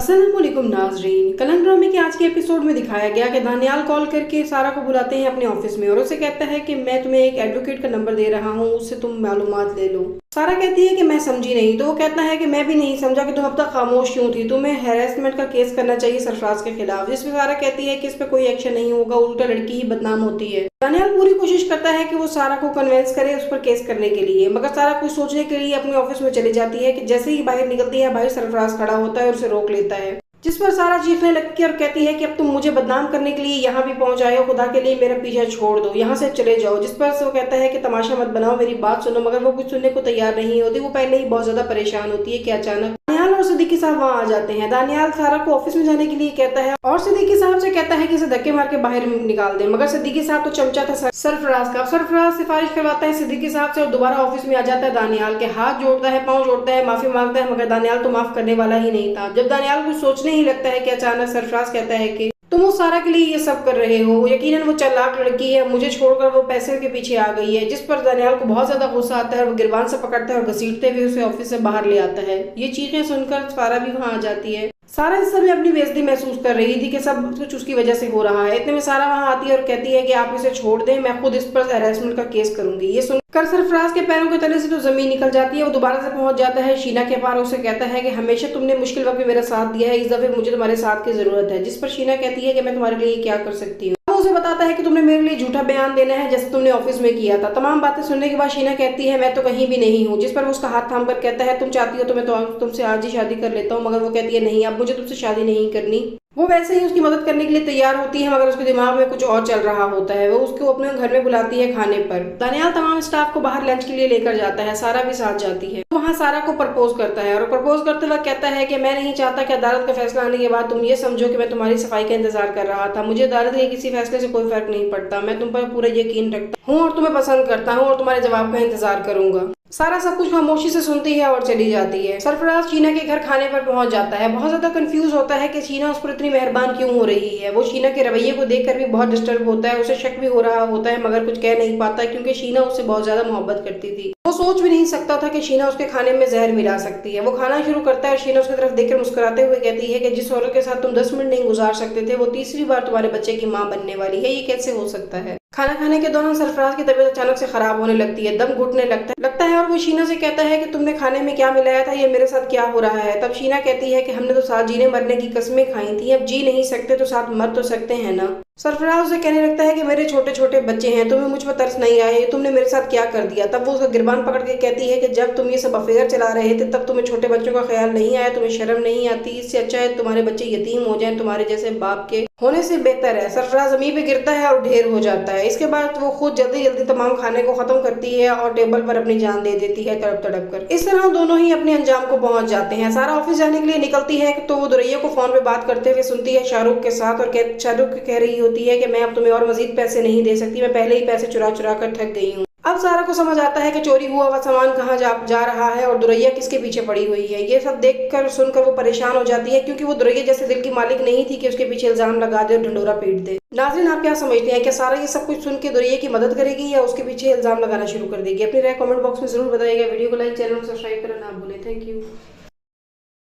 अस्सलामुअलैकुम नाजरीन। कलंक ड्रामे के आज के एपिसोड में दिखाया गया कि दानियाल कॉल करके सारा को बुलाते हैं अपने ऑफिस में और उसे कहता है कि मैं तुम्हें एक एडवोकेट का नंबर दे रहा हूँ, उससे तुम मालूमात ले लो। सारा कहती है कि मैं समझी नहीं, तो वो कहता है कि मैं भी नहीं समझा कि तुम अब तक खामोश क्यों थी, तुम्हें हैरेसमेंट का केस करना चाहिए सरफराज के खिलाफ। जिसमें सारा कहती है कि इस पे कोई एक्शन नहीं होगा, उल्टा लड़की ही बदनाम होती है। दानियाल पूरी कोशिश करता है कि वो सारा को कन्विंस करे उस पर केस करने के लिए, मगर सारा कुछ सोचने के लिए अपने ऑफिस में चली जाती है कि जैसे ही बाहर निकलती है बाहर सरफराज खड़ा होता है और उसे रोक लेता है। जिस पर सारा चीखने लगती है और कहती है कि अब तुम मुझे बदनाम करने के लिए यहाँ भी पहुंच आए हो, खुदा के लिए मेरा पीछा छोड़ दो, यहाँ से चले जाओ। जिस पर वो कहता है कि तमाशा मत बनाओ, मेरी बात सुनो, मगर वो कुछ सुनने को तैयार नहीं होती। वो पहले ही बहुत ज्यादा परेशान होती है कि अचानक दानियाल और सिद्दीकी साहब वहाँ आ जाते हैं। दानियाल सारा को ऑफिस में जाने के लिए कहता है और सिद्दीकी साहब से कहता है कि इसे धक्के मार के बाहर निकाल दे, मगर सिद्दीकी साहब तो चमचा था सरफराज का। सरफराज सिफारिश करवाता है सिद्दीकी साहब से और दोबारा ऑफिस में आ जाता है। दानियाल के हाथ जोड़ता है, पाँव जोड़ता है, माफी मांगता है, मगर दानियाल तो माफ करने वाला ही नहीं था। जब दानियाल कुछ सोचने ही लगता है कि अचानक सरफराज कहता है कि तुम उस सारा के लिए ये सब कर रहे हो, यकीनन वो चालाक लड़की है, मुझे छोड़कर वो पैसे के पीछे आ गई है। जिस पर दानियाल को बहुत ज्यादा गुस्सा आता है, वो गिरबान से पकड़ता है और घसीटते हुए उसे ऑफिस से बाहर ले आता है। ये चीखें सुनकर सारा भी वहाँ आ जाती है। सारा इस समय अपनी बेइज्जती महसूस कर रही थी कि सब कुछ उसकी वजह से हो रहा है। इतने में सारा वहाँ आती है और कहती है कि आप इसे छोड़ दें, मैं खुद इस पर हैरेसमेंट का केस करूंगी। ये सुनकर सरफराज के पैरों के तले से तो जमीन निकल जाती है। वो दोबारा से पहुंच जाता है शीना के पास, उसे कहता है कि हमेशा तुमने मुश्किल वक्त में मेरा साथ दिया है, इस दफे मुझे तुम्हारे साथ की जरूरत है। जिस पर शीना कहती है कि मैं तुम्हारे लिए क्या कर सकती हूँ। वो उसे बताता है कि तुमने मेरे लिए झूठा बयान देना है जैसे तुमने ऑफिस में किया था। तमाम बातें सुनने के बाद शीना कहती है मैं तो कहीं भी नहीं हूँ। जिस पर वो उसका हाथ थाम कर कहता है तुम चाहती हो तो मैं तुमसे आज ही शादी कर लेता हूँ, मगर वो कहती है नहीं, अब मुझे तुमसे शादी नहीं करनी। वो वैसे ही उसकी मदद करने के लिए तैयार होती है, मगर उसके दिमाग में कुछ और चल रहा होता है। वो उसको अपने घर में बुलाती है खाने पर। दानियाल तमाम स्टाफ को बाहर लंच के लिए लेकर जाता है, सारा भी साथ जाती है। वहाँ सारा को प्रपोज करता है और प्रपोज करते वक्त कहता है कि मैं नहीं चाहता कि अदालत का फैसला आने के बाद तुम ये समझो कि मैं तुम्हारी सफाई का इंतजार कर रहा था। मुझे अदालत के किसी फैसले से कोई फर्क नहीं पड़ता, मैं तुम पर पूरा यकीन रखता हूँ और तुम्हें पसंद करता हूँ और तुम्हारे जवाब का इंतजार करूंगा। सारा सब कुछ खामोशी से सुनती है और चली जाती है। सरफराज शीना के घर खाने पर पहुंच जाता है। बहुत ज्यादा कंफ्यूज होता है कि शीना उस पर इतनी मेहरबान क्यों हो रही है। वो शीना के रवैये को देखकर भी बहुत डिस्टर्ब होता है, उसे शक भी हो रहा होता है, मगर कुछ कह नहीं पाता क्योंकि शीना उससे बहुत ज्यादा मोहब्बत करती थी। वो सोच भी नहीं सकता था कि शीना उसके खाने में जहर मिला सकती है। वो खाना शुरू करता है और शीना उसकी तरफ देखकर मुस्कुराते हुए कहती है कि जिस औरत के साथ तुम 10 मिनट नहीं गुजार सकते थे, वो तीसरी बार तुम्हारे बच्चे की माँ बनने वाली है, ये कैसे हो सकता है। खाना खाने के दौरान सरफराज की तबीयत अचानक से खराब होने लगती है, दम घुटने लगता है और वो शीना से कहता है कि तुमने खाने में क्या मिलाया था, ये मेरे साथ क्या हो रहा है। तब शीना कहती है कि हमने तो साथ जीने मरने की कस्में खाई थी, अब जी नहीं सकते तो साथ मर तो सकते हैं ना। सरफराज उसे कहने लगता है कि मेरे छोटे छोटे बच्चे हैं, तुम्हें मुझ पर तरस नहीं आया, तुमने मेरे साथ क्या कर दिया। तब वो उसका गिरबान पकड़ के कहती है कि जब तुम ये सब अफेयर चला रहे थे तब तुम्हें छोटे बच्चों का ख्याल नहीं आया, तुम्हें शर्म नहीं आती। इससे अच्छा है तुम्हारे बच्चे यतीम हो जाएं, तुम्हारे जैसे बाप के होने से बेहतर है। सरफराज जमीन पे गिरता है और ढेर हो जाता है। इसके बाद वो खुद जल्दी जल्दी तमाम खाने को खत्म करती है और टेबल पर अपनी जान दे देती है तड़प तड़प कर। इस तरह दोनों ही अपने अंजाम को पहुंच जाते हैं। सारा ऑफिस जाने के लिए निकलती है तो वो दुरैया को फोन पे बात करते हुए सुनती है शाहरुख के साथ और शाहरुख कह रही होती है कि मैं अब तुम्हें और मजीद पैसे नहीं दे सकती, मैं पहले ही पैसे चुरा चुरा कर थक गई हूँ। अब सारा को समझ आता है कि चोरी हुआ हुआ सामान कहाँ जा रहा है और दुरैया किसके पीछे पड़ी हुई है। ये सब देखकर सुनकर वो परेशान हो जाती है क्योंकि वो दुरैया जैसे दिल की मालिक नहीं थी कि उसके पीछे इल्जाम लगा दे और ढंडोरा पीट दे। नाज़रीन, आप क्या समझते हैं कि सारा ये सब कुछ सुन के दुरैया की मदद करेगी या उसके पीछे इल्जाम लगाना शुरू कर देगी? अपनी राय कमेंट बॉक्स में जरूर बताइएगा। वीडियो को लाइक, चैनल को सब्सक्राइब करना ना भूलें। Thank you.